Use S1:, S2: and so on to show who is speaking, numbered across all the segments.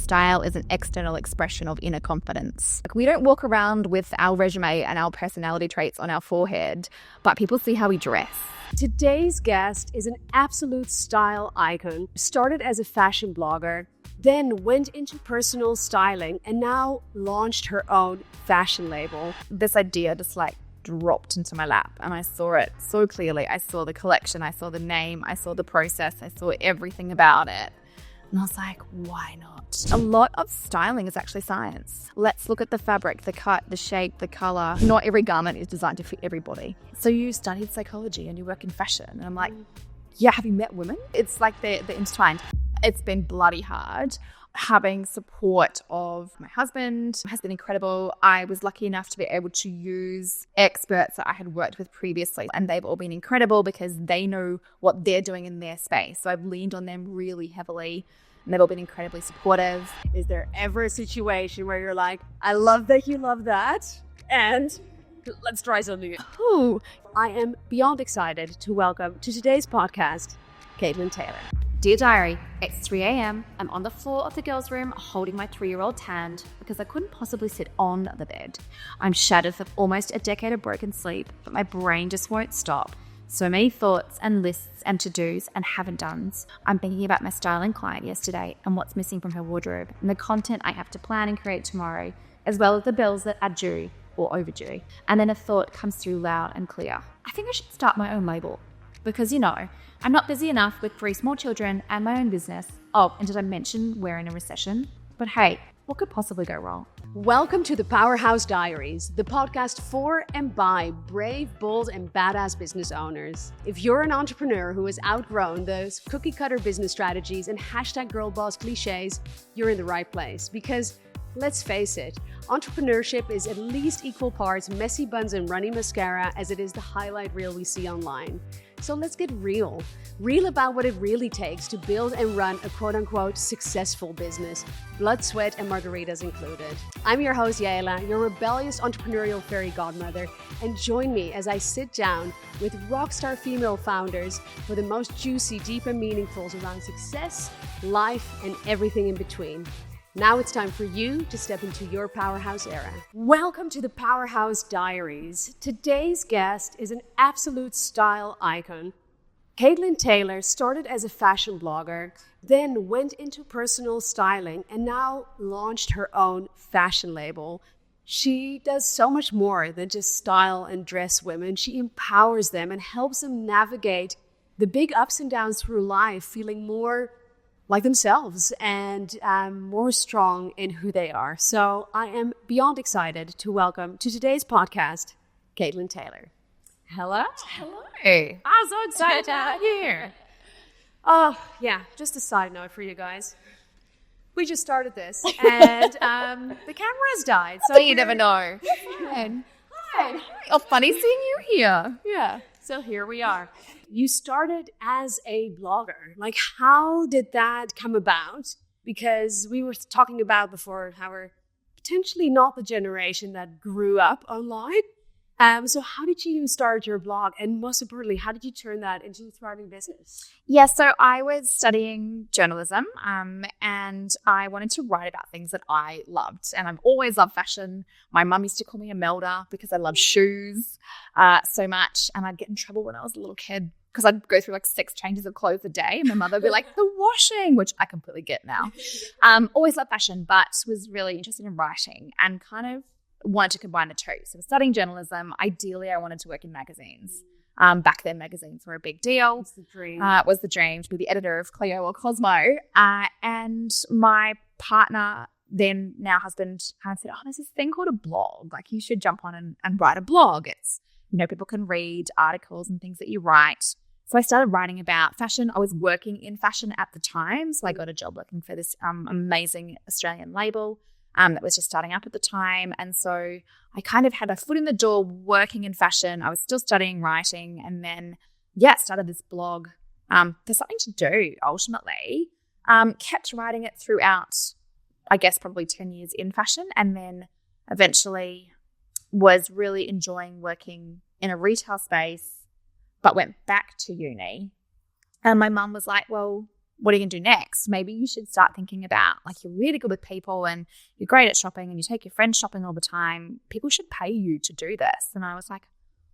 S1: style is an external expression of inner confidence. Like, we don't walk around with our resume and our personality traits on our forehead, but people see how we dress.
S2: Today's guest is an absolute style icon. Started as a fashion blogger, then went into personal styling, and now launched her own fashion label.
S1: This idea just dropped into my lap, and I saw it so clearly. I saw the collection, I saw the name, I saw the process, I saw everything about it. And I was like, why not? A lot of styling is actually science. Let's look at the fabric, the cut, the shape, the color. Not every garment is designed to fit every body. So you studied psychology and you work in fashion. And I'm like, yeah, have you met women? It's like they're intertwined. It's been bloody hard. Having support of my husband has been incredible. I was lucky enough to be able to use experts that I had worked with previously, and they've all been incredible because they know what they're doing in their space. So I've leaned on them really heavily, and they've all been incredibly supportive.
S2: Is there ever a situation where you're like, I love that you love that, and let's try something?
S1: Ooh.
S2: I am beyond excited to welcome to today's podcast, Caitlin Taylor.
S3: Dear Diary, it's 3 a.m. I'm on the floor of the girls' room holding my 3-year-old Tand because I couldn't possibly sit on the bed. I'm shattered with almost a decade of broken sleep, but my brain just won't stop. So many thoughts and lists and to-dos and haven't-dones. I'm thinking about my styling client yesterday and what's missing from her wardrobe and the content I have to plan and create tomorrow, as well as the bills that are due or overdue. And then a thought comes through loud and clear. I think I should start my own label because, I'm not busy enough with 3 small children and my own business. Oh, and did I mention we're in a recession? But hey, what could possibly go wrong?
S2: Welcome to the Powerhouse Diaries, the podcast for and by brave, bold, and badass business owners. If you're an entrepreneur who has outgrown those cookie-cutter business strategies and #girl boss cliches, you're in the right place. Because let's face it, entrepreneurship is at least equal parts messy buns and runny mascara as it is the highlight reel we see online. So let's get real about what it really takes to build and run a quote-unquote successful business, blood, sweat, and margaritas included. I'm your host, Yaela, your rebellious entrepreneurial fairy godmother, and join me as I sit down with rockstar female founders for the most juicy, deep, and meaningfuls around success, life, and everything in between. Now it's time for you to step into your powerhouse era. Welcome to the Powerhouse Diaries. Today's guest is an absolute style icon. Caitlin Taylor started as a fashion blogger, then went into personal styling, and now launched her own fashion label. She does so much more than just style and dress women. She empowers them and helps them navigate the big ups and downs through life, feeling more like themselves and more strong in who they are. So I am beyond excited to welcome to today's podcast, Caitlin Taylor.
S3: Hello.
S1: Hey.
S3: I'm so excited to have you here.
S2: Oh, yeah, just a side note for you guys. We just started this and the camera's died.
S1: So you never know. Hi. Oh, funny seeing you here.
S2: Yeah, so here we are. You started as a blogger. Like, how did that come about? Because we were talking about before how we're potentially not the generation that grew up online. So how did you start your blog? And most importantly, how did you turn that into a thriving business?
S1: Yeah, so I was studying journalism and I wanted to write about things that I loved. And I've always loved fashion. My mum used to call me a melder because I love shoes so much. And I'd get in trouble when I was a little kid because I'd go through 6 changes of clothes a day. And my mother would be like, the washing, which I completely get now. Always loved fashion, but was really interested in writing and kind of wanted to combine the two. So I was studying journalism. Ideally, I wanted to work in magazines. Back then, magazines were a big deal.
S2: It's the dream.
S1: It was the dream to be the editor of Clio or Cosmo. And my partner, then now husband, kind of said, there's this thing called a blog. You should jump on and write a blog. It's, people can read articles and things that you write. So I started writing about fashion. I was working in fashion at the time. So I got a job looking for this amazing Australian label that was just starting up at the time. And so I kind of had a foot in the door working in fashion. I was still studying writing and then, started this blog for something to do ultimately. Kept writing it throughout, I guess, probably 10 years in fashion, and then eventually was really enjoying working in a retail space, but went back to uni. And my mum was like, well, what are you going to do next? Maybe you should start thinking about, like, you're really good with people and you're great at shopping and you take your friends shopping all the time. People should pay you to do this. And I was like,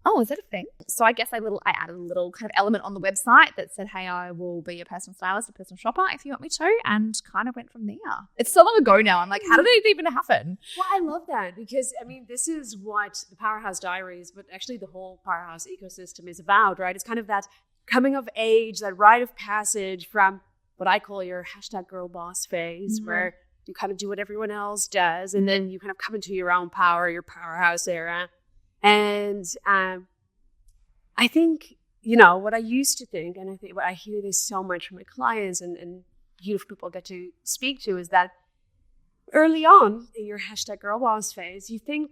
S1: oh, is that a thing? So I guess I added a little kind of element on the website that said, hey, I will be a personal stylist, a personal shopper if you want me to, and kind of went from there. It's so long ago now. I'm like, how did it even happen?
S2: Well, I love that because, I mean, this is what the Powerhouse Diaries, but actually the whole Powerhouse ecosystem is about, right? It's kind of that coming of age, that rite of passage from what I call your #girlboss phase, where you kind of do what everyone else does, and then you kind of come into your own power, your powerhouse era. And I think, what I used to think, and I think what I hear this so much from my clients and beautiful people get to speak to, is that early on in your #girlboss phase, you think,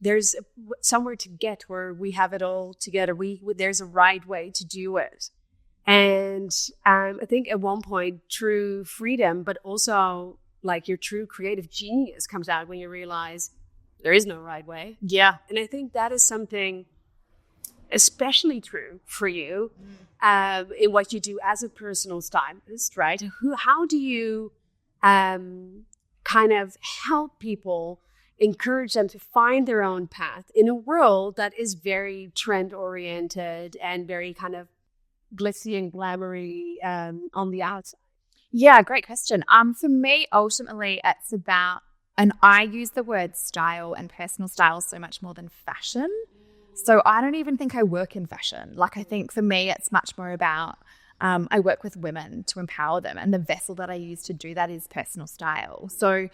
S2: there's somewhere to get where we have it all together. There's a right way to do it. And I think at one point, true freedom, but also like your true creative genius comes out when you realize there is no right way.
S1: Yeah.
S2: And I think that is something especially true for you in what you do as a personal stylist, right? How do you kind of help people, encourage them to find their own path in a world that is very trend-oriented and very kind of glitzy and glamoury on the outside?
S1: Yeah, great question. For me, ultimately, it's about, and I use the word style and personal style so much more than fashion. So I don't even think I work in fashion. Like, I think for me, it's much more about, I work with women to empower them. And the vessel that I use to do that is personal style. So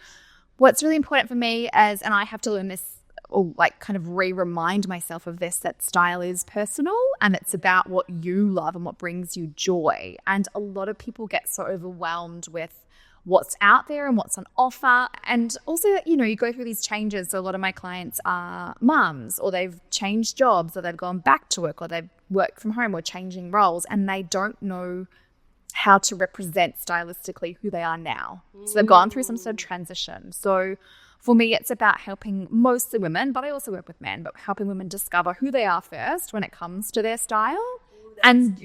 S1: what's really important for me is, and I have to learn this, or like kind of remind myself of this, that style is personal and it's about what you love and what brings you joy. And a lot of people get so overwhelmed with what's out there and what's on offer. And also, you go through these changes. So a lot of my clients are mums, or they've changed jobs, or they've gone back to work, or they've worked from home, or changing roles, and they don't know how to represent stylistically who they are now. So they've gone through some sort of transition. So for me, it's about helping mostly women, but I also work with men, but helping women discover who they are first when it comes to their style. And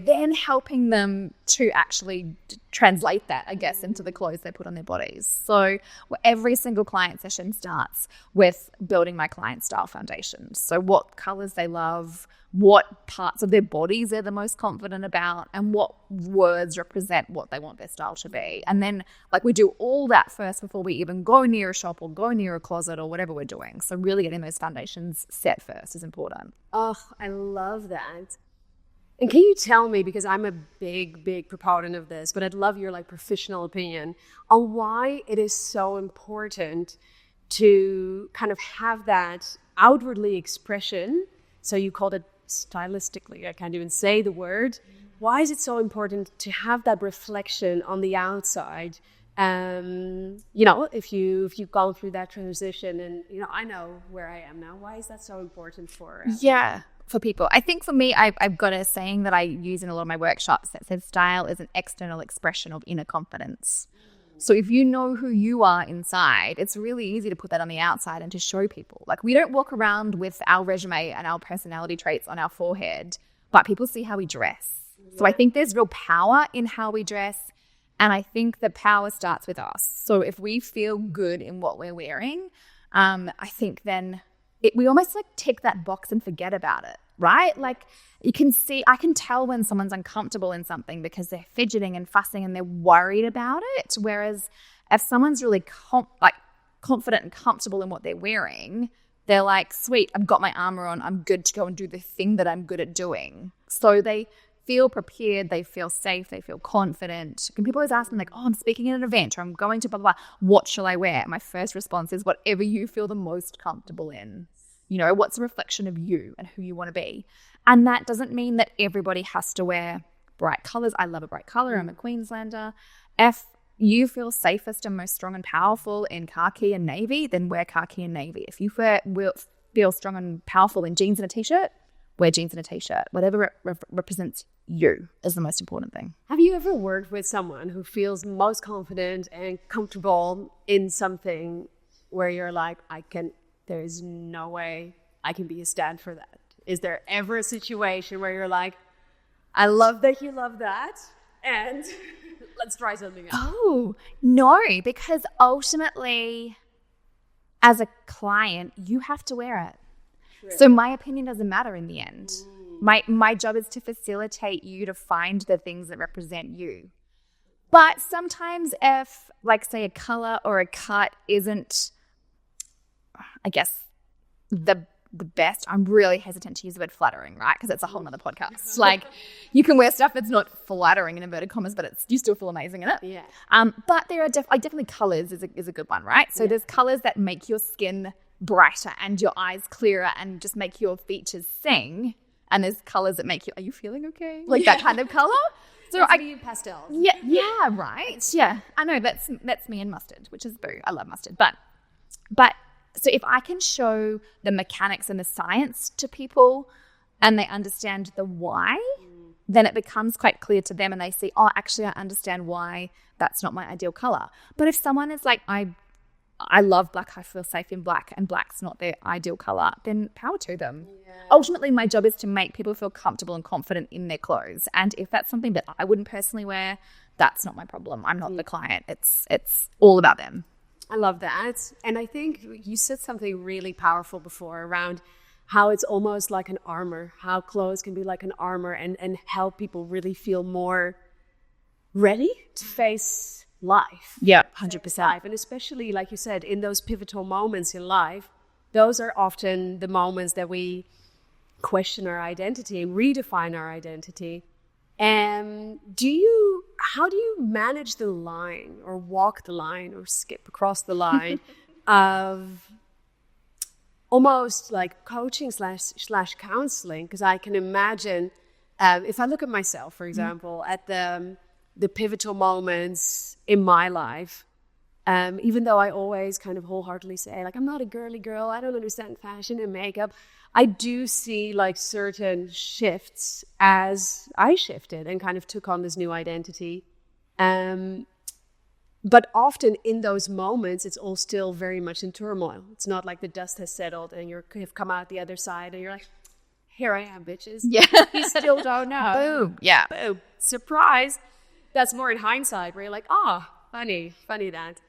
S1: then helping them to actually translate that, I guess, into the clothes they put on their bodies. So every single client session starts with building my client style foundations. So what colors they love, what parts of their bodies they're the most confident about, and what words represent what they want their style to be. And then we do all that first before we even go near a shop or go near a closet or whatever we're doing. So really getting those foundations set first is important.
S2: Oh, I love that. And can you tell me, because I'm a big proponent of this, but I'd love your professional opinion on why it is so important to kind of have that outwardly expression. So you called it stylistically, I can't even say the word. Why is it so important to have that reflection on the outside? If you've gone through that transition, and I know where I am now. Why is that so important for
S1: for people? I think for me, I've got a saying that I use in a lot of my workshops that says style is an external expression of inner confidence. So if you know who you are inside, it's really easy to put that on the outside and to show people. We don't walk around with our resume and our personality traits on our forehead, but people see how we dress. So I think there's real power in how we dress. And I think the power starts with us. So if we feel good in what we're wearing, I think then we almost tick that box and forget about it, right? You can see, I can tell when someone's uncomfortable in something because they're fidgeting and fussing and they're worried about it. Whereas if someone's really confident and comfortable in what they're wearing, they're like, sweet, I've got my armor on. I'm good to go and do the thing that I'm good at doing. So they feel prepared, they feel safe, they feel confident. And people always ask me I'm speaking at an event, or I'm going to blah, blah, blah. What shall I wear? And my first response is whatever you feel the most comfortable in. What's a reflection of you and who you want to be. And that doesn't mean that everybody has to wear bright colors. I love a bright color. I'm a Queenslander. If you feel safest and most strong and powerful in khaki and navy, then wear khaki and navy. If you feel strong and powerful in jeans and a t-shirt, wear jeans and a t-shirt. Whatever represents you is the most important thing.
S2: Have you ever worked with someone who feels most confident and comfortable in something where you're like, there is no way I can be a stand for that? Is there ever a situation where you're like, I love that you love that, and let's try something else.
S1: Oh, no, because ultimately, as a client, you have to wear it. True. So my opinion doesn't matter in the end. My job is to facilitate you to find the things that represent you. But sometimes if, like, say, a color or a cut isn't, I guess, the best, I'm really hesitant to use the word flattering, right? Because it's a whole nother podcast. Like, you can wear stuff that's not flattering in inverted commas, but you still feel amazing in it.
S2: Yeah.
S1: But there are definitely colors is a good one, right? So there's colors that make your skin brighter and your eyes clearer and just make your features sing. And there's colors that make you, are you feeling okay? Like that kind of color. So
S2: I do pastels.
S1: Yeah, right. Yeah, I know that's me and mustard, which is boo. I love mustard, but so if I can show the mechanics and the science to people, and they understand the why, then it becomes quite clear to them, and they see, oh, actually, I understand why that's not my ideal color. But if someone is like, I love black, I feel safe in black, and black's not their ideal color, then power to them. Yeah. Ultimately, my job is to make people feel comfortable and confident in their clothes. And if that's something that I wouldn't personally wear, that's not my problem. I'm not the client. It's all about them.
S2: I love that. And I think you said something really powerful before around how it's almost like an armor, how clothes can be like an armor and help people really feel more ready to face life.
S1: Yeah, 100%.
S2: And especially, like you said, in those pivotal moments in life, those are often the moments that we question our identity and redefine our identity. And how do you manage the line or walk the line or skip across the line of almost like coaching slash counseling? Because I can imagine, if I look at myself, for example, at the pivotal moments in my life, even though I always kind of wholeheartedly say, like, I'm not a girly girl, I don't understand fashion and makeup, I do see like certain shifts as I shifted and kind of took on this new identity. But often in those moments, it's all still very much in turmoil. It's not like the dust has settled and you've come out the other side and you're like, here I am, bitches.
S1: Yeah.
S2: You still don't know.
S1: Boom. Yeah.
S2: Boom. Surprise. That's more in hindsight where you're like, funny that.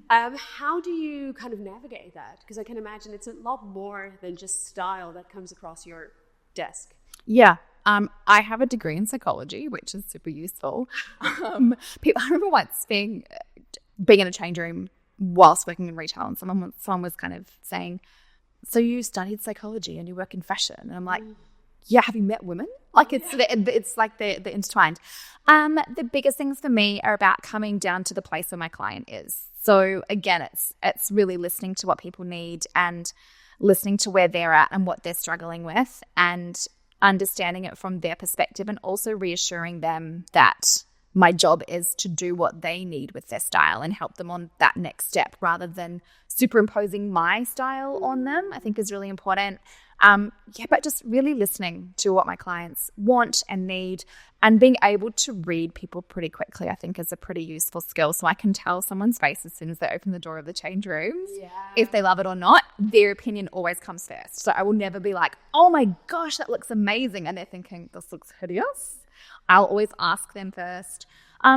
S2: How do you kind of navigate that? Because I can imagine it's a lot more than just style that comes across your desk.
S1: Yeah. I have a degree in psychology, which is super useful. I remember once being in a change room whilst working in retail, and someone was kind of saying, so you studied psychology and you work in fashion? And I'm like, yeah, have you met women? Like it's like they're intertwined. The biggest things for me are about coming down to the place where my client is. So again, it's really listening to what people need and listening to where they're at and what they're struggling with and understanding it from their perspective, and also reassuring them that my job is to do what they need with their style and help them on that next step rather than superimposing my style on them, I think is really important. But just really listening to what my clients want and need, and being able to read people pretty quickly, I think is a pretty useful skill. So I can tell someone's face as soon as they open the door of the change rooms, if they love it or not. Their opinion always comes first. So I will never be like, oh my gosh, that looks amazing, and they're thinking, this looks hideous. I'll always ask them first. But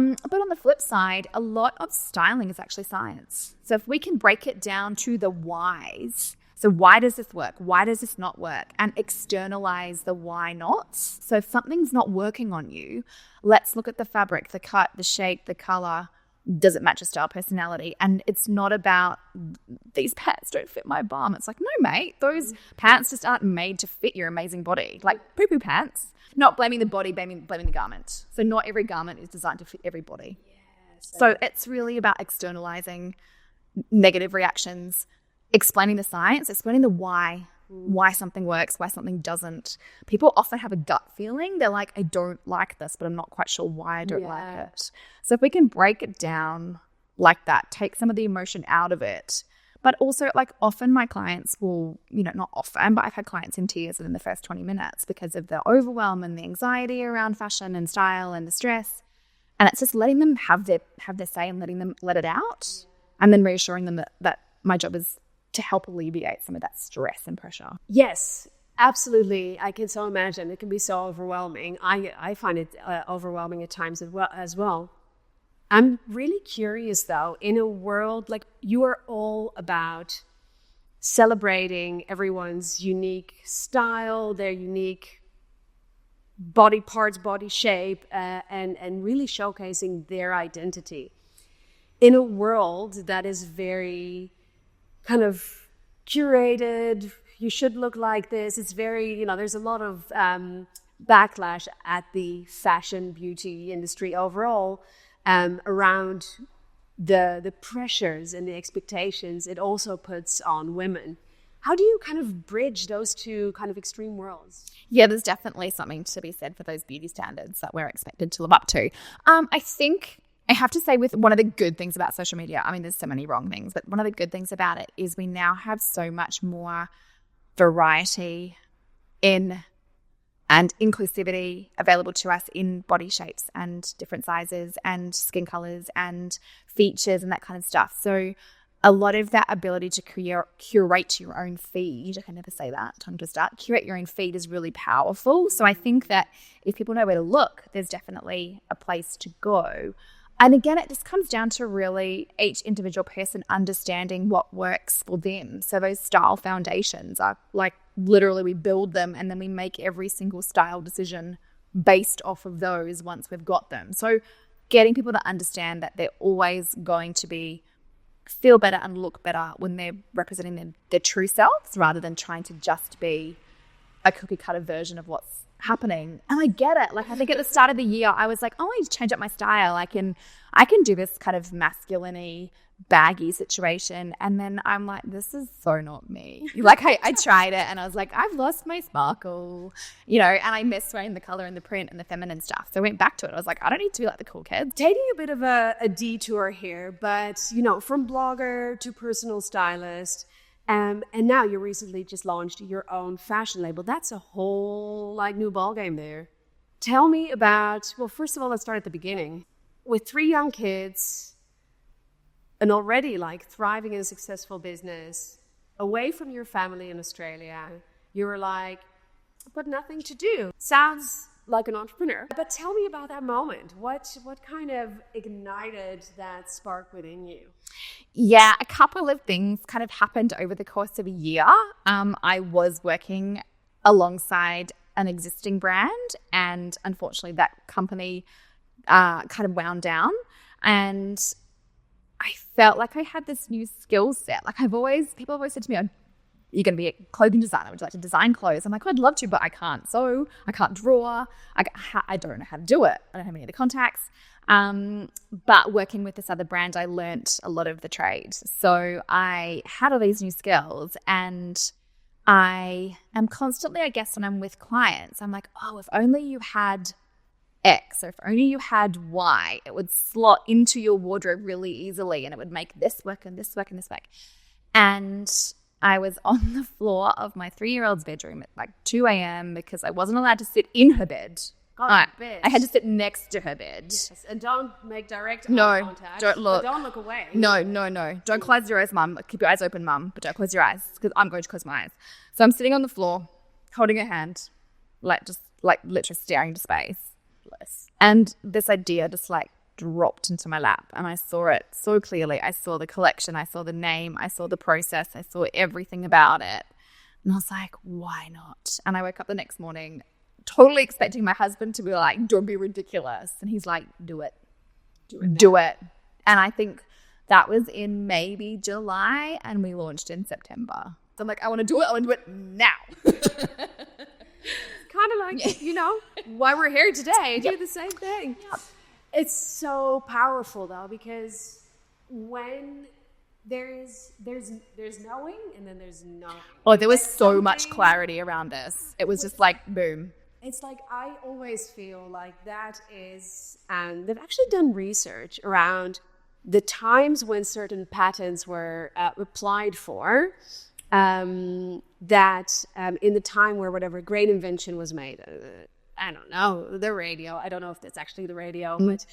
S1: on the flip side, a lot of styling is actually science. So if we can break it down to the whys, so why does this work? Why does this not work? And externalize the why nots. So if something's not working on you, let's look at the fabric, the cut, the shape, the color. Does it match your style, personality? And it's not about these pants don't fit my bum. It's like, no, mate, those pants just aren't made to fit your amazing body. Like poo-poo pants. Not blaming the body, blaming the garment. So not every garment is designed to fit every body. Yes. So it's really about externalizing negative reactions, explaining the science, explaining the why something works, why something doesn't. People often have a gut feeling. They're like, I don't like this, but I'm not quite sure why I don't like it. So if we can break it down like that, take some of the emotion out of it. But also, like, often my clients will, not often, but I've had clients in tears within the first 20 minutes because of the overwhelm and the anxiety around fashion and style and the stress. And it's just letting them have their say and letting them let it out, and then reassuring them that my job is to help alleviate some of that stress and pressure.
S2: Yes. Absolutely. I can so imagine. It can be so overwhelming. I find it overwhelming at times as well. I'm really curious, though, in a world like you are all about celebrating everyone's unique style, their unique body parts, body shape, and really showcasing their identity. In a world that is very kind of curated, you should look like this. It's very, there's a lot of backlash at the fashion beauty industry overall around the pressures and the expectations it also puts on women. How do you kind of bridge those two kind of extreme worlds?
S1: Yeah, there's definitely something to be said for those beauty standards that we're expected to live up to. I think I have to say, with one of the good things about social media, I mean, there's so many wrong things, but one of the good things about it is we now have so much more variety in and inclusivity available to us in body shapes and different sizes and skin colors and features and that kind of stuff. So a lot of that ability to curate your own feed, I can never say that, tongue twister, curate your own feed is really powerful. So I think that if people know where to look, there's definitely a place to go. And again, it just comes down to really each individual person understanding what works for them. So those style foundations are like literally we build them and then we make every single style decision based off of those once we've got them. So getting people to understand that they're always going to feel better and look better when they're representing their true selves rather than trying to just be a cookie cutter version of what's happening. And I get it. Like, I think at the start of the year, I was like, oh, I need to change up my style. I can do this kind of masculine-y, baggy situation. And then I'm like, this is so not me. Like, I tried it and I was like, I've lost my sparkle, and I miss wearing the color and the print and the feminine stuff. So I went back to it. I was like, I don't need to be like the cool kids.
S2: Taking a bit of a detour here, but, from blogger to personal stylist, and now you recently just launched your own fashion label. That's a whole new ballgame there. Tell me about, well, first of all, let's start at the beginning. With 3 young kids and already thriving in a successful business, away from your family in Australia, you were like, but nothing to do. Sounds like an entrepreneur. But tell me about that moment. What kind of ignited that spark within you?
S1: Yeah, a couple of things kind of happened over the course of a year. I was working alongside an existing brand, and unfortunately that company kind of wound down, and I felt like I had this new skill set. Like people have always said to me, oh, you're going to be a clothing designer. Would you like to design clothes? I'm like, oh, I'd love to, but I can't sew. I can't draw. I don't know how to do it. I don't have any of the contacts. But working with this other brand, I learnt a lot of the trade. So I had all these new skills, and I am constantly, I guess, when I'm with clients, I'm like, oh, if only you had X, or if only you had Y, it would slot into your wardrobe really easily and it would make this work and this work and this work. And I was on the floor of my 3-year-old's bedroom at 2 a.m. because I wasn't allowed to sit in her bed. I had to sit next to her bed.
S2: Yes, and don't make direct eye contact.
S1: Don't look.
S2: Don't look away.
S1: No. Don't close your eyes, Mum. Keep your eyes open, Mum, but don't close your eyes because I'm going to close my eyes. So I'm sitting on the floor, holding her hand, literally staring into space. And this idea just dropped into my lap, and I saw it so clearly. I saw the collection, I saw the name, I saw the process, I saw everything about it. And I was like, why not? And I woke up the next morning totally expecting my husband to be like, don't be ridiculous. And he's like, do it. Do it. And I think that was in maybe July, and we launched in September. So I'm like, I want to do it. I want to do it now.
S2: Kind of like, why we're here today. I do the same thing. Yep. It's so powerful, though, because when there's knowing and then there's knowing.
S1: Oh, there was so much clarity around this. It was just boom.
S2: It's I always feel like that is, and they've actually done research around the times when certain patents were applied for, that in the time where whatever great invention was made, I don't know, the radio, I don't know if that's actually the radio, but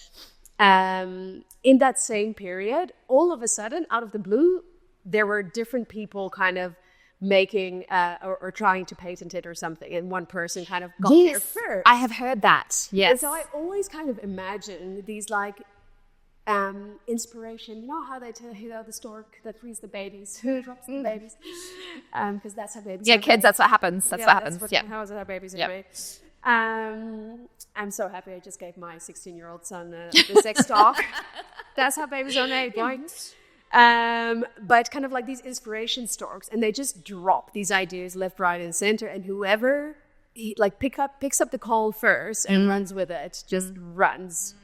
S2: in that same period, all of a sudden, out of the blue, there were different people kind of making or trying to patent it or something, and one person kind of got there first.
S1: I have heard that. Yes.
S2: And so I always kind of imagine these like inspiration. You know how they tell you the stork that frees the babies, who drops the babies, because that's how babies.
S1: Yeah, kids. That's what happens. That's what happens.
S2: How is it how babies are made? I'm so happy I just gave my 16-year-old son the sex talk. That's how babies are made, right? But kind of like these inspiration storks, and they just drop these ideas left, right, and center, and whoever picks up the call first and runs with it, just runs.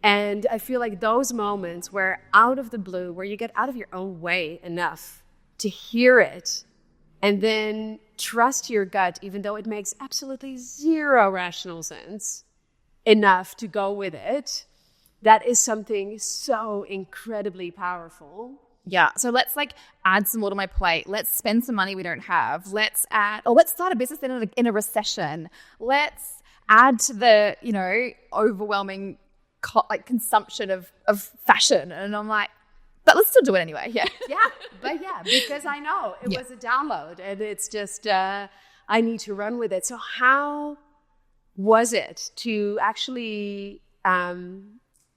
S2: And I feel like those moments where out of the blue, where you get out of your own way enough to hear it and then trust your gut, even though it makes absolutely zero rational sense, enough to go with it, that is something so incredibly powerful.
S1: Yeah. So let's add some more to my plate. Let's spend some money we don't have. Let's start a business in a recession. Let's add to the, overwhelming consumption of fashion. And I'm like, but let's still do it anyway. Yeah.
S2: Because I know it was a download, and it's just, I need to run with it. So how was it to actually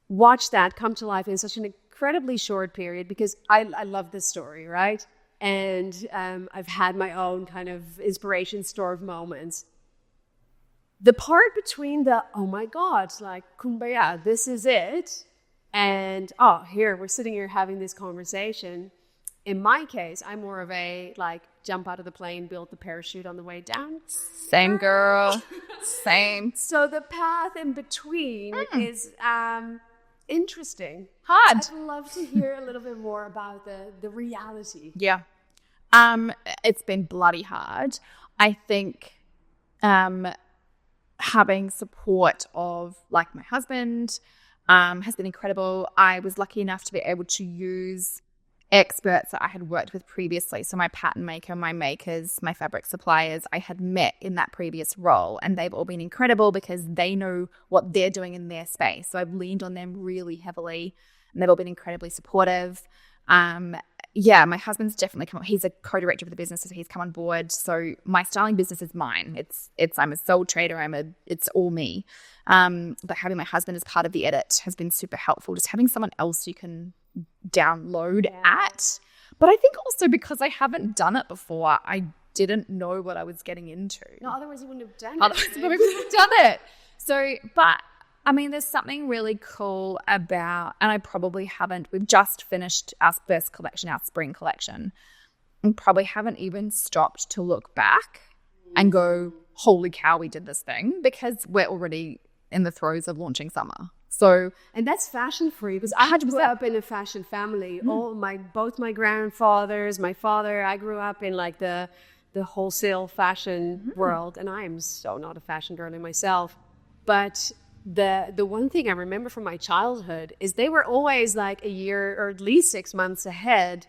S2: watch that come to life in such an incredibly short period? Because I love this story, right? And I've had my own kind of inspiration store moments. The part between the, oh my God, like, kumbaya, this is it, and, here, we're sitting here having this conversation. In my case, I'm more of a, jump out of the plane, build the parachute on the way down.
S1: Same, girl. Same.
S2: So the path in between is interesting.
S1: Hard.
S2: I'd love to hear a little bit more about the reality.
S1: Yeah. It's been bloody hard. I think having support of my husband has been incredible. I was lucky enough to be able to use experts that I had worked with previously. So my pattern maker, my makers, my fabric suppliers, I had met in that previous role, and they've all been incredible because they know what they're doing in their space. So I've leaned on them really heavily, and they've all been incredibly supportive. My husband's definitely come on. He's a co-director of the business, so he's come on board. So my styling business is mine. I'm a sole trader. It's all me. But having my husband as part of the edit has been super helpful. Just having someone else you can download at. But I think also because I haven't done it before, I didn't know what I was getting into.
S2: No, otherwise you wouldn't have done it.
S1: Otherwise I wouldn't have done it. So, but I mean, there's something really cool about, and I probably haven't, we've just finished our first collection, our spring collection, and probably haven't even stopped to look back and go, holy cow, we did this thing, because we're already in the throes of launching summer. So,
S2: and that's fashion for you, because I grew up in a fashion family. Both my grandfathers, my father, I grew up in the wholesale fashion world, and I am so not a fashion girly myself. But the one thing I remember from my childhood is they were always a year or at least 6 months ahead.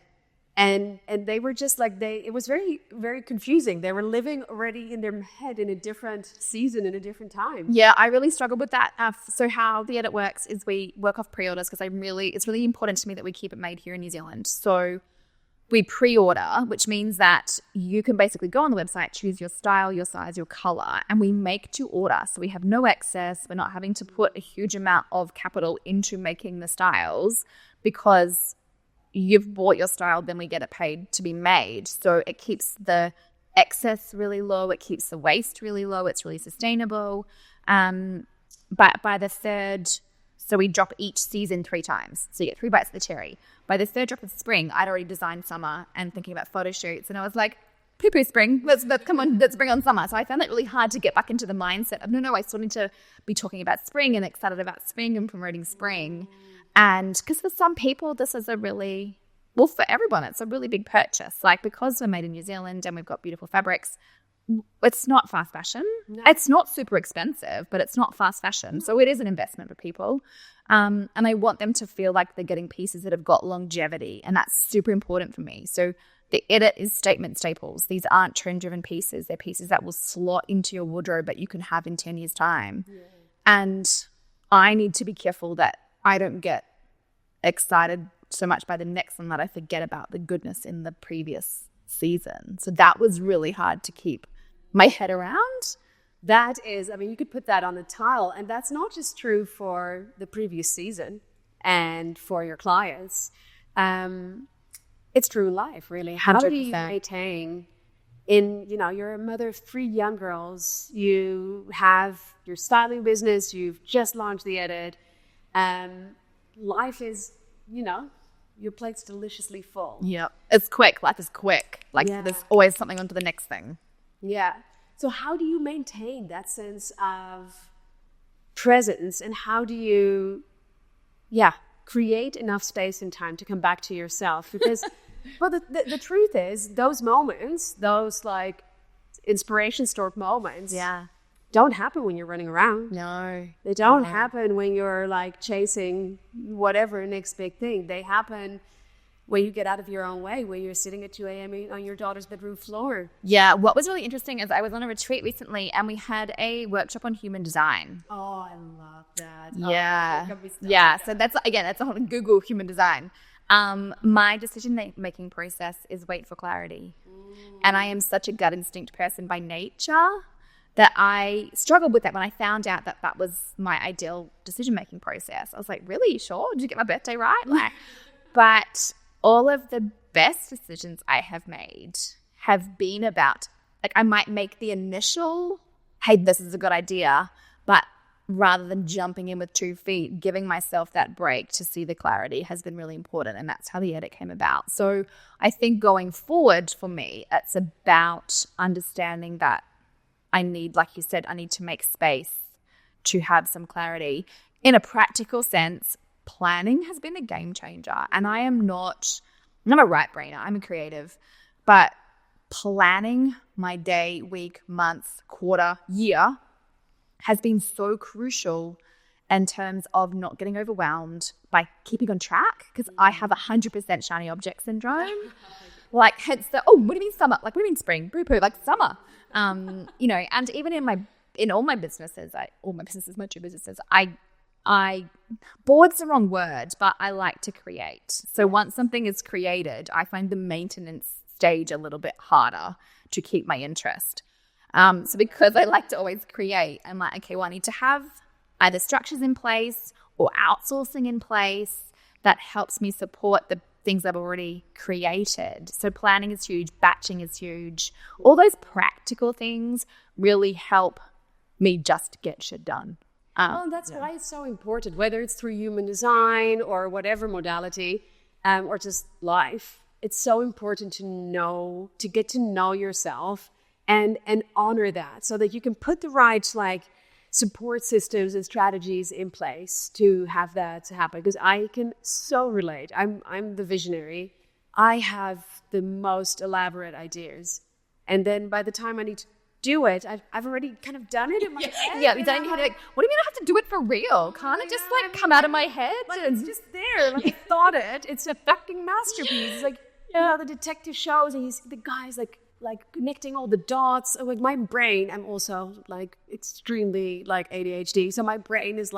S2: And they were just it was very, very confusing. They were living already in their head in a different season, in a different time.
S1: Yeah, I really struggled with that. So how the edit works is we work off pre-orders, because it's really important to me that we keep it made here in New Zealand. So we pre-order, which means that you can basically go on the website, choose your style, your size, your color, and we make to order. So we have no excess. We're not having to put a huge amount of capital into making the styles, because you've bought your style, then we get it paid to be made. So it keeps the excess really low. It keeps the waste really low. It's really sustainable. But by the third, so we drop each season 3 times. So you get 3 bites of the cherry. By the third drop of spring, I'd already designed summer and thinking about photo shoots. And I was like, poo-poo spring, let's bring on summer. So I found it really hard to get back into the mindset of, no, I still need to be talking about spring and excited about spring and promoting spring. And because for some people, this is for everyone, it's a really big purchase. Because we're made in New Zealand and we've got beautiful fabrics, it's not fast fashion. No. It's not super expensive, but it's not fast fashion. So it is an investment for people. And I want them to feel like they're getting pieces that have got longevity. And that's super important for me. So the edit is statement staples. These aren't trend-driven pieces. They're pieces that will slot into your wardrobe that you can have in 10 years' time. Yeah. And I need to be careful that I don't get excited so much by the next one that I forget about the goodness in the previous season. So that was really hard to keep my head around.
S2: That is, I mean, you could put that on a tile, and that's not just true for the previous season and for your clients. It's true in life, really. How do you
S1: 100%.
S2: maintain you're a mother of 3 young girls, you have your styling business, you've just launched the edit. Life is, your plate's deliciously full.
S1: Yep. It's quick. Life is quick. There's always something onto the next thing.
S2: Yeah. So how do you maintain that sense of presence, and how do you, create enough space and time to come back to yourself? Because, well, the truth is, those moments, those like inspiration-stored moments, don't happen when you're running around.
S1: No.
S2: They don't happen when you're like chasing whatever next big thing. They happen when you get out of your own way, when you're sitting at 2 a.m. on your daughter's bedroom floor.
S1: Yeah. What was really interesting is I was on a retreat recently and we had a workship on human design.
S2: Oh, I love that.
S1: Yeah. So that's a whole Google human design. My decision-making process is wait for clarity. And I am such a gut instinct person by nature that I struggled with that when I found out that that was my ideal decision-making process. I was like, really? Sure? Did you get my birthday right? But all of the best decisions I have made have been about, I might make the initial, hey, this is a good idea, but rather than jumping in with 2 feet, giving myself that break to see the clarity has been really important. And that's how the edit came about. So I think going forward for me, it's about understanding that I need, like you said, I need to make space to have some clarity. In a practical sense, planning has been a game changer. And I'm a right brainer. I'm a creative. But planning my day, week, month, quarter, year has been so crucial in terms of not getting overwhelmed by keeping on track, because I have 100% shiny object syndrome. Hence the, what do you mean summer? What do you mean spring? Boo-poo, summer. And even in all my businesses, my 2 businesses, I bored's the wrong word, but I like to create. So once something is created, I find the maintenance stage a little bit harder to keep my interest. So because I like to always create, I'm like, okay, well, I need to have either structures in place or outsourcing in place that helps me support the things I've already created. So planning is huge, batching is huge. All those practical things really help me just get shit done.
S2: That's why it's so important, whether it's through human design or whatever modality, or just life. It's so important to get to know yourself and honor that, so that you can put the right support systems and strategies in place to have that to happen. Because I can so relate. I'm the visionary. I have the most elaborate ideas, and then by the time I need to do it, I've already kind of done it in my head.
S1: Yeah, then you had to what do you mean I have to do it for real? Can't it just come out of my head?
S2: It's just there. I thought it. It's a fucking masterpiece. It's the detective shows, and the guy's connecting all the dots. My brain, I'm also extremely ADHD, so my brain is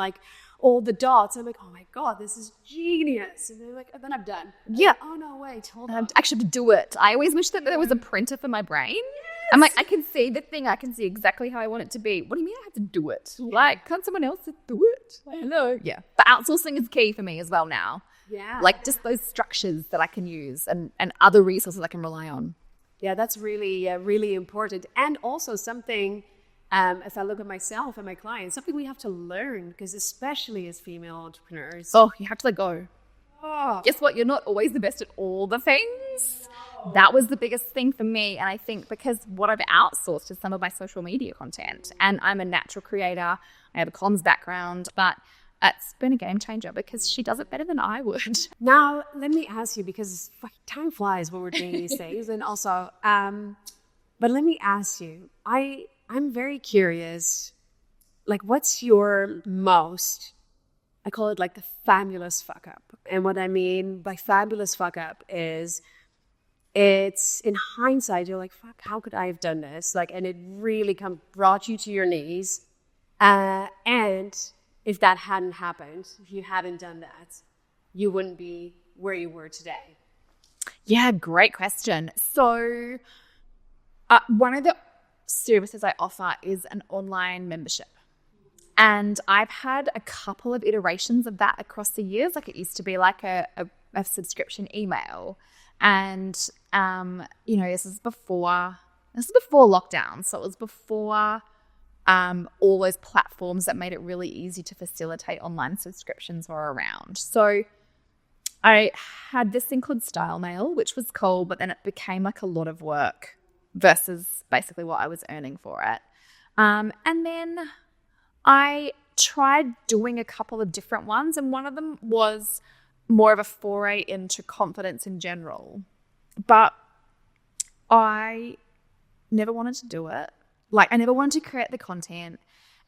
S2: all the dots. I'm oh my God, this is genius. And then I'm done.
S1: Yeah.
S2: Oh no, wait, hold on.
S1: I actually have to do it. I always wish that there was a printer for my brain. I'm I can see the thing. I can see exactly how I want it to be. What do you mean I have to do it? Can't someone else do it? Hello. Yeah. But outsourcing is key for me as well now.
S2: Yeah.
S1: Just those structures that I can use and other resources I can rely on.
S2: Yeah, that's really, really important. And also something, if I look at myself and my clients, something we have to learn, because especially as female entrepreneurs.
S1: Oh, you have to let go. Oh. Guess what? You're not always the best at all the things. No. That was the biggest thing for me. And I think because what I've outsourced is some of my social media content. And I'm a natural creator. I have a comms background. But it's been a game changer because she does it better than I would.
S2: Now, let me ask you, because time flies when we're doing these things. And also, but let me ask you, I'm very curious, what's your most, I call it the fabulous fuck up. And what I mean by fabulous fuck up is it's in hindsight, you're fuck, how could I have done this? And it really brought you to your knees. And if that hadn't happened, if you hadn't done that, you wouldn't be where you were today.
S1: Yeah, great question. So one of the services I offer is an online membership. And I've had a couple of iterations of that across the years. Like it used to be like a subscription email. And, this is before lockdown. So it was before all those platforms that made it really easy to facilitate online subscriptions were around. So I had this thing called Style Mail, which was cool, but then it became like a lot of work versus basically what I was earning for it. And then I tried doing a couple of different ones, and one of them was more of a foray into confidence in general. But I never wanted to do it. Like, I never wanted to create the content.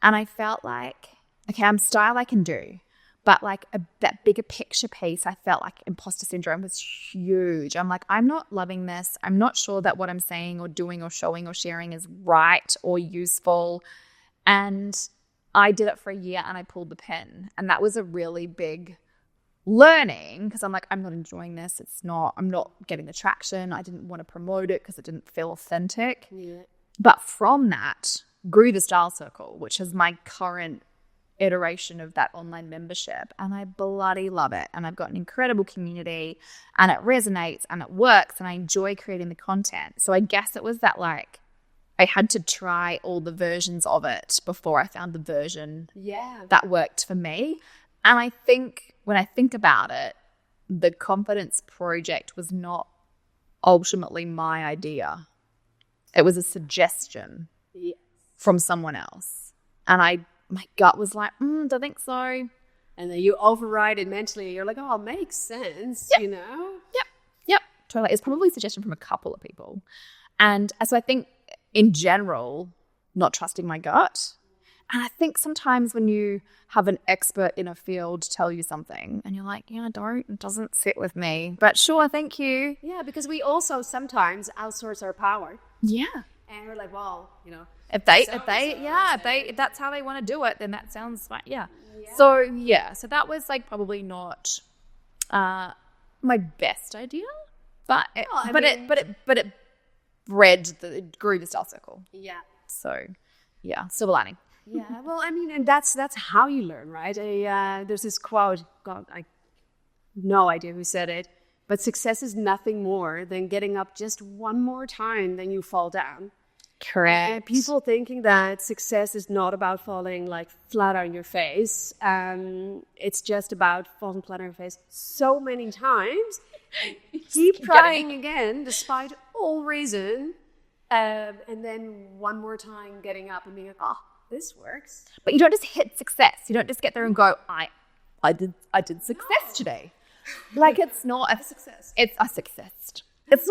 S1: And I felt like, okay, I'm style I can do. But like that bigger picture piece, I felt like imposter syndrome was huge. I'm like, I'm not loving this. I'm not sure that what I'm saying or doing or showing or sharing is right or useful. And I did it for a year and I pulled the pin. And that was a really big learning because I'm like, I'm not enjoying this. I'm not getting the traction. I didn't want to promote it because it didn't feel authentic.
S2: Yeah.
S1: But from that grew the Style Circle, which is my current iteration of that online membership. And I bloody love it. And I've got an incredible community and it resonates and it works and I enjoy creating the content. So I guess it was that like, I had to try all the versions of it before I found the version that worked for me. And I think when I think about it, the confidence project was not ultimately my idea. It was a suggestion from someone else. And my gut was like, don't think so.
S2: And then you override it mentally. You're like, oh, it makes sense,
S1: Yep.
S2: you know?
S1: Yep, totally. It's probably a suggestion from a couple of people. And so I think in general, not trusting my gut. And I think sometimes when you have an expert in a field tell you something and you're like, yeah, it doesn't sit with me. But sure, thank you.
S2: Yeah, because we also sometimes outsource our power.
S1: Yeah.
S2: And we're like, well,
S1: If that's how they want to do it, then that sounds fine. Yeah. So that was like probably not my best idea, but it grew the Style Circle.
S2: Yeah.
S1: So yeah, silver lining.
S2: Yeah, well, I mean, and that's how you learn, right? There's this quote, God, I no idea who said it, but success is nothing more than getting up just one more time than you fall down.
S1: Correct.
S2: And people thinking that success is not about falling like flat on your face. It's just about falling flat on your face so many times. Keep trying again, despite all reason. And then one more time getting up and being like, oh, this works.
S1: But you don't just hit success. You don't just get there and go, I did success today. Like it's not a success. It's a success. It's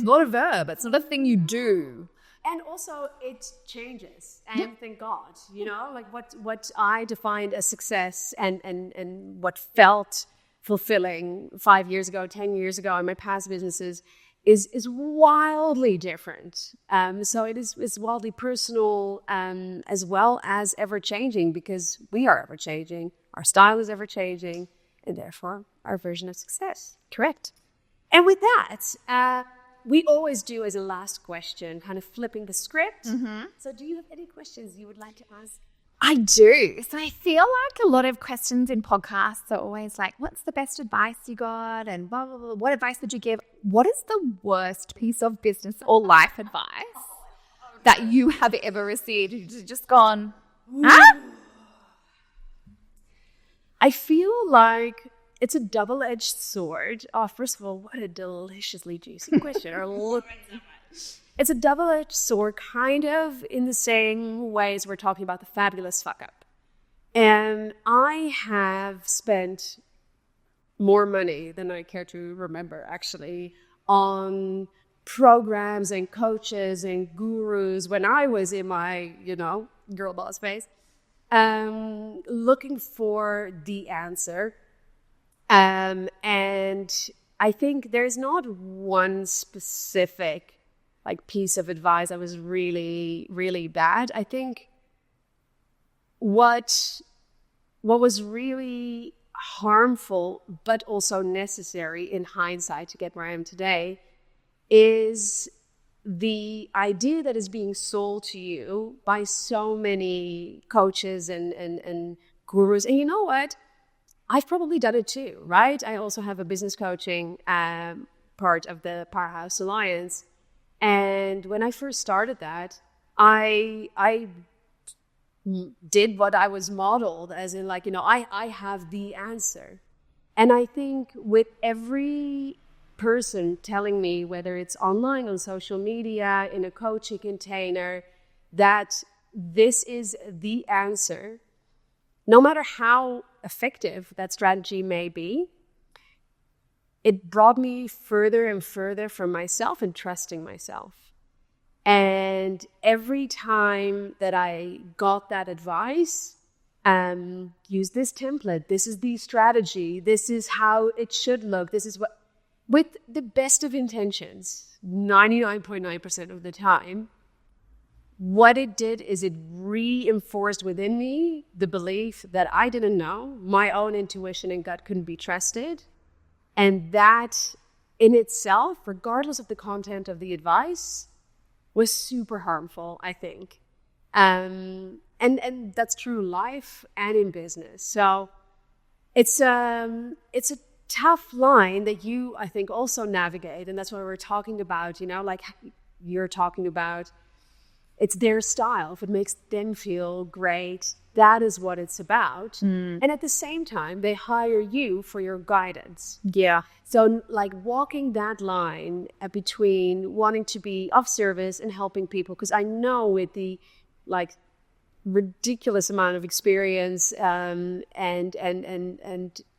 S1: not a verb. It's not a thing you do.
S2: And also it changes. And thank God, like what I defined as success and what felt fulfilling 5 years ago, 10 years ago in my past businesses is wildly different. So it's wildly personal as well as ever-changing because we are ever-changing. Our style is ever-changing and therefore our version of success.
S1: Correct.
S2: And with that, we always do as a last question, kind of flipping the script. Mm-hmm. So do you have any questions you would like to ask?
S1: I do. So I feel like a lot of questions in podcasts are always like, what's the best advice you got? And blah, blah, blah. What advice would you give? What is the worst piece of business or life advice that you have ever received? You've just gone, huh?
S2: I feel like it's a double-edged sword. Oh, first of all, what a deliciously juicy question. It's a double-edged sword, kind of in the same way as we're talking about the fabulous fuck-up. And I have spent more money than I care to remember, actually, on programs and coaches and gurus when I was in my, girl boss phase, looking for the answer. And I think there's not one specific piece of advice that was really, really bad. I think what was really harmful, but also necessary in hindsight to get where I am today, is the idea that is being sold to you by so many coaches and gurus. And you know what? I've probably done it too, right? I also have a business coaching part of the Powerhouse Alliance. And when I first started that, I did what I was modeled, as in like, I have the answer. And I think with every person telling me, whether it's online, on social media, in a coaching container, that this is the answer, no matter how effective that strategy may be, it brought me further and further from myself and trusting myself. And every time that I got that advice, use this template, this is the strategy, this is how it should look, this is what, with the best of intentions, 99.9% of the time, what it did is it reinforced within me the belief that I didn't know, my own intuition and gut couldn't be trusted. And that in itself, regardless of the content of the advice, was super harmful, I think. And that's true in life and in business. So it's a tough line that you, I think, also navigate. And that's what we're talking about, like you're talking about. It's their style. If it makes them feel great, that is what it's about. And at the same time, they hire you for your guidance.
S1: Yeah.
S2: So like walking that line between wanting to be of service and helping people, because I know with the like ridiculous amount of experience and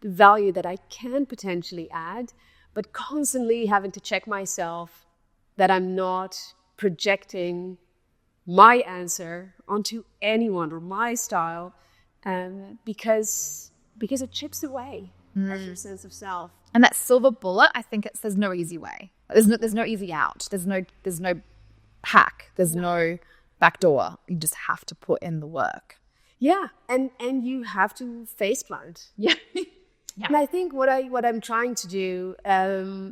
S2: value that I can potentially add, but constantly having to check myself that I'm not projecting my answer onto anyone or my style, because it chips away at your sense of self.
S1: And that silver bullet, I think there's no easy way. There's no easy out. There's no hack. There's no back door. You just have to put in the work.
S2: Yeah, and you have to face plant.
S1: Yeah.
S2: And I think what I'm trying to do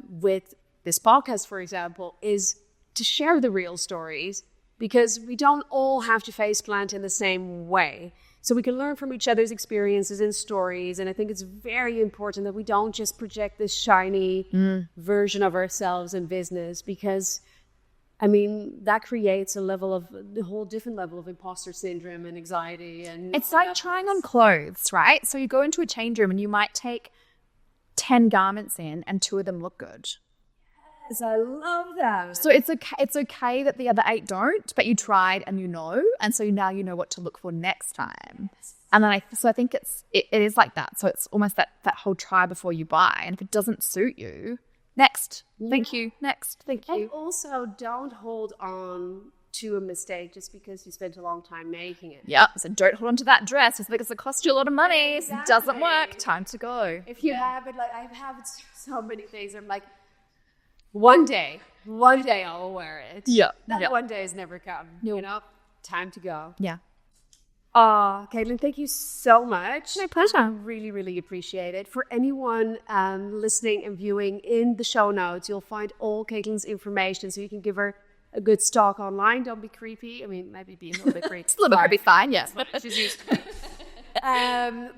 S2: with this podcast, for example, is to share the real stories, because we don't all have to face plant in the same way. So we can learn from each other's experiences and stories. And I think it's very important that we don't just project this shiny version of ourselves in business, because, I mean, that creates a whole different level of imposter syndrome and anxiety. And
S1: it's like trying on clothes, right? So you go into a change room and you might take 10 garments in and 2 of them look good.
S2: Yes, I love that.
S1: So it's okay that the other 8 don't, but you tried and and so now you know what to look for next time. And then I think it is like that. So it's almost that whole try before you buy. And if it doesn't suit you, next. Thank you. Next. Thank you.
S2: And also don't hold on to a mistake just because you spent a long time making it.
S1: Yeah. So don't hold on to that dress just because it costs you a lot of money. Exactly. It doesn't work. Time to go.
S2: If you have it, like I have it so many things. I'm like, one day I'll wear it.
S1: Yeah.
S2: That one day has never come. Time to go.
S1: Yeah.
S2: Caitlin, thank you so much.
S1: My pleasure.
S2: I really, really appreciate it. For anyone listening and viewing, in the show notes, you'll find all Caitlin's information, so you can give her a good stalk online. Don't be creepy. I mean, maybe be a little bit creepy.
S1: It's a little bit creepy, fine, yes.
S2: She's used to it.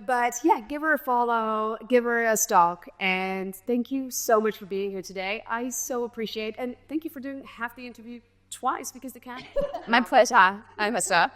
S2: But yeah, give her a follow, give her a stalk, and thank you so much for being here today. I so appreciate, and thank you for doing half the interview twice, because the cat.
S1: My pleasure. I'm a star.